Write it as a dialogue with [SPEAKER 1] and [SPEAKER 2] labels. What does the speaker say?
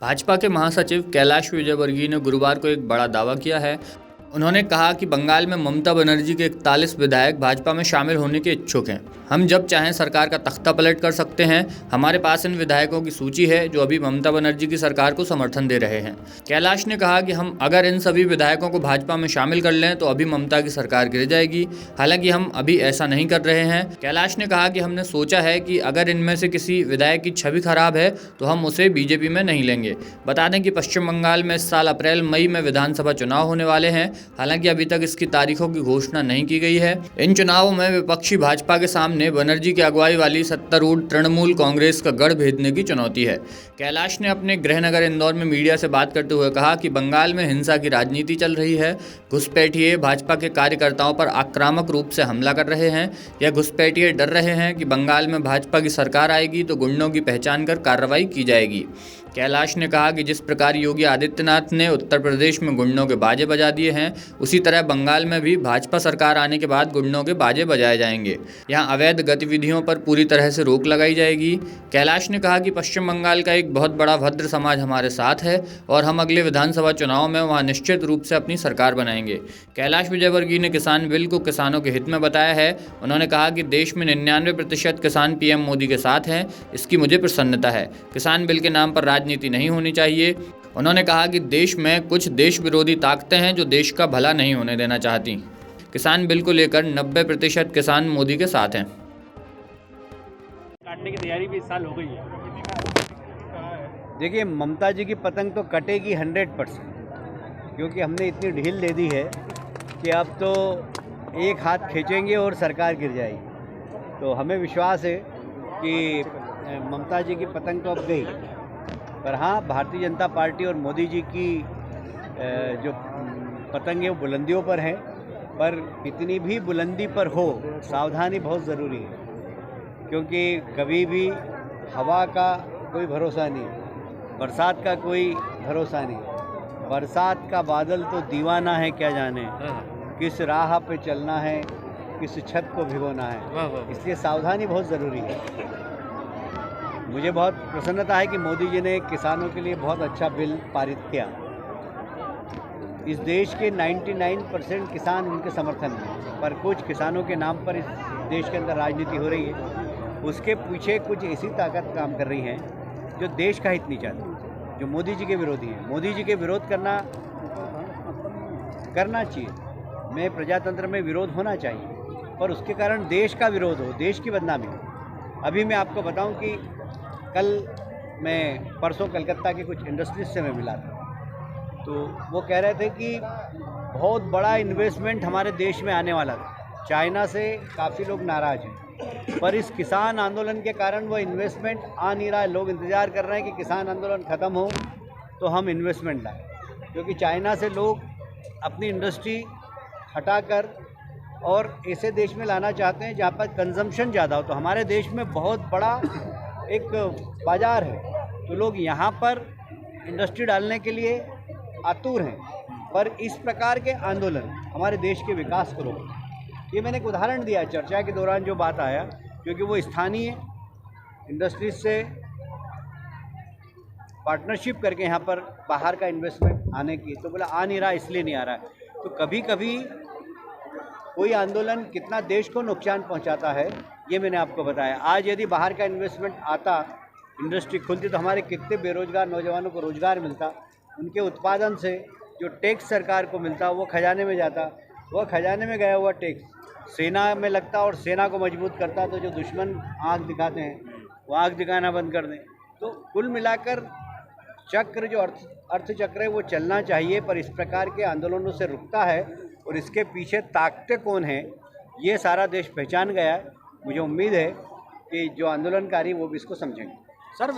[SPEAKER 1] भाजपा के महासचिव कैलाश विजयवर्गीय ने गुरुवार को एक बड़ा दावा किया है। उन्होंने कहा कि बंगाल में ममता बनर्जी के 41 विधायक भाजपा में शामिल होने के इच्छुक हैं। हम जब चाहें सरकार का तख्ता पलट कर सकते हैं। हमारे पास इन विधायकों की सूची है जो अभी ममता बनर्जी की सरकार को समर्थन दे रहे हैं। कैलाश ने कहा कि हम अगर इन सभी विधायकों को भाजपा में शामिल कर लें तो अभी ममता की सरकार गिर जाएगी। हालांकि हम अभी ऐसा नहीं कर रहे हैं। कैलाश ने कहा कि हमने सोचा है कि अगर इनमें से किसी विधायक की छवि खराब है तो हम उसे बीजेपी में नहीं लेंगे। बता दें कि पश्चिम बंगाल में इस साल अप्रैल मई में विधानसभा चुनाव होने वाले हैं। हालांकि अभी तक इसकी तारीखों की घोषणा नहीं की गई है। इन चुनावों में विपक्षी भाजपा के सामने बनर्जी की अगुवाई वाली सत्तारूढ़ तृणमूल कांग्रेस का गढ़ भेदने की चुनौती है। कैलाश ने अपने गृहनगर इंदौर में मीडिया से बात करते हुए कहा कि बंगाल में हिंसा की राजनीति चल रही है। घुसपैठिए भाजपा के कार्यकर्ताओं पर आक्रामक रूप से हमला कर रहे हैं। यह घुसपैठिए डर रहे हैं कि बंगाल में भाजपा की सरकार आएगी तो गुंडों की पहचान कर कार्रवाई की जाएगी। कैलाश ने कहा कि जिस प्रकार योगी आदित्यनाथ ने उत्तर प्रदेश में गुंडों के बाजे बजा दिए हैं, उसी तरह बंगाल में भी भाजपा सरकार आने के बाद गुंडों के बाजे बजाए जाएंगे। यहाँ अवैध गतिविधियों पर पूरी तरह से रोक लगाई जाएगी। कैलाश ने कहा कि पश्चिम बंगाल का एक बहुत बड़ा भद्र समाज हमारे साथ है और हम अगले विधानसभा चुनाव में वहाँ निश्चित रूप से अपनी सरकार बनाएंगे। कैलाश विजयवर्गीय ने किसान बिल को किसानों के हित में बताया है। उन्होंने कहा कि देश में 99% किसान पीएम मोदी के साथ हैं। इसकी मुझे प्रसन्नता है। किसान बिल के नाम पर राजनीति नहीं होनी चाहिए। उन्होंने कहा कि देश में कुछ देश विरोधी ताकतें हैं जो देश का भला नहीं होने देना चाहती। किसान बिल को लेकर 90% किसान मोदी के साथ हैं।
[SPEAKER 2] काटने की तैयारी भी इस साल हो गई है।
[SPEAKER 3] देखिए, ममता जी की पतंग तो कटेगी 100%, क्योंकि हमने इतनी ढील दे दी है कि अब तो एक हाथ खींचेंगे और सरकार गिर जाएगी। तो हमें विश्वास है कि ममता जी की पतंग तो अब गई, पर हाँ, भारतीय जनता पार्टी और मोदी जी की जो पतंग है वो बुलंदियों पर है। पर कितनी भी बुलंदी पर हो, सावधानी बहुत ज़रूरी है, क्योंकि कभी भी हवा का कोई भरोसा नहीं, बरसात का कोई भरोसा नहीं। बरसात का बादल तो दीवाना है, क्या जाने किस राह पे चलना है, किस छत को भिगोना है। इसलिए सावधानी बहुत ज़रूरी है। मुझे बहुत प्रसन्नता है कि मोदी जी ने किसानों के लिए बहुत अच्छा बिल पारित किया। इस देश के 99% किसान उनके समर्थन में, पर कुछ किसानों के नाम पर इस देश के अंदर राजनीति हो रही है। उसके पीछे कुछ ऐसी ताकत काम कर रही हैं जो देश का हित नहीं चाहती, जो मोदी जी के विरोधी हैं। मोदी जी के विरोध करना चाहिए। मैं प्रजातंत्र में विरोध होना चाहिए, पर उसके कारण देश का विरोध हो, देश की बदनामी हो। अभी मैं आपको बताऊं कि कल मैं परसों कलकत्ता के कुछ इंडस्ट्रीज से मैं मिला था, तो वो कह रहे थे कि बहुत बड़ा इन्वेस्टमेंट हमारे देश में आने वाला था। चाइना से काफ़ी लोग नाराज़ हैं, पर इस किसान आंदोलन के कारण वो इन्वेस्टमेंट आ नहीं रहा है। लोग इंतज़ार कर रहे हैं कि किसान आंदोलन ख़त्म हो तो हम इन्वेस्टमेंट लाएँ, क्योंकि चाइना से लोग अपनी इंडस्ट्री हटाकर और ऐसे देश में लाना चाहते हैं जहाँ पर कंजम्पशन ज़्यादा हो। तो हमारे देश में बहुत बड़ा एक बाज़ार है, तो लोग यहाँ पर इंडस्ट्री डालने के लिए आतुर हैं। पर इस प्रकार के आंदोलन हमारे देश के विकास को रोकते। ये मैंने एक उदाहरण दिया चर्चा के दौरान जो बात आया, क्योंकि वो स्थानीय इंडस्ट्रीज से पार्टनरशिप करके यहाँ पर बाहर का इन्वेस्टमेंट आने की, तो बोला आ नहीं रहा, इसलिए नहीं आ रहा है। तो कभी कभी कोई आंदोलन कितना देश को नुकसान पहुंचाता है, ये मैंने आपको बताया। आज यदि बाहर का इन्वेस्टमेंट आता, इंडस्ट्री खुलती, तो हमारे कितने बेरोजगार नौजवानों को रोजगार मिलता। उनके उत्पादन से जो टैक्स सरकार को मिलता वो खजाने में जाता। वह खजाने में गया हुआ टैक्स सेना में लगता और सेना को मजबूत करता। तो जो दुश्मन आँख दिखाते हैं वो आँख दिखाना बंद कर दें। तो कुल मिलाकर चक्र, जो अर्थ चक्र है, वो चलना चाहिए, पर इस प्रकार के आंदोलनों से रुकता है। और इसके पीछे ताकतें कौन हैं, ये सारा देश पहचान गया है। मुझे उम्मीद है कि जो आंदोलनकारी वो भी इसको समझेंगे।
[SPEAKER 2] सर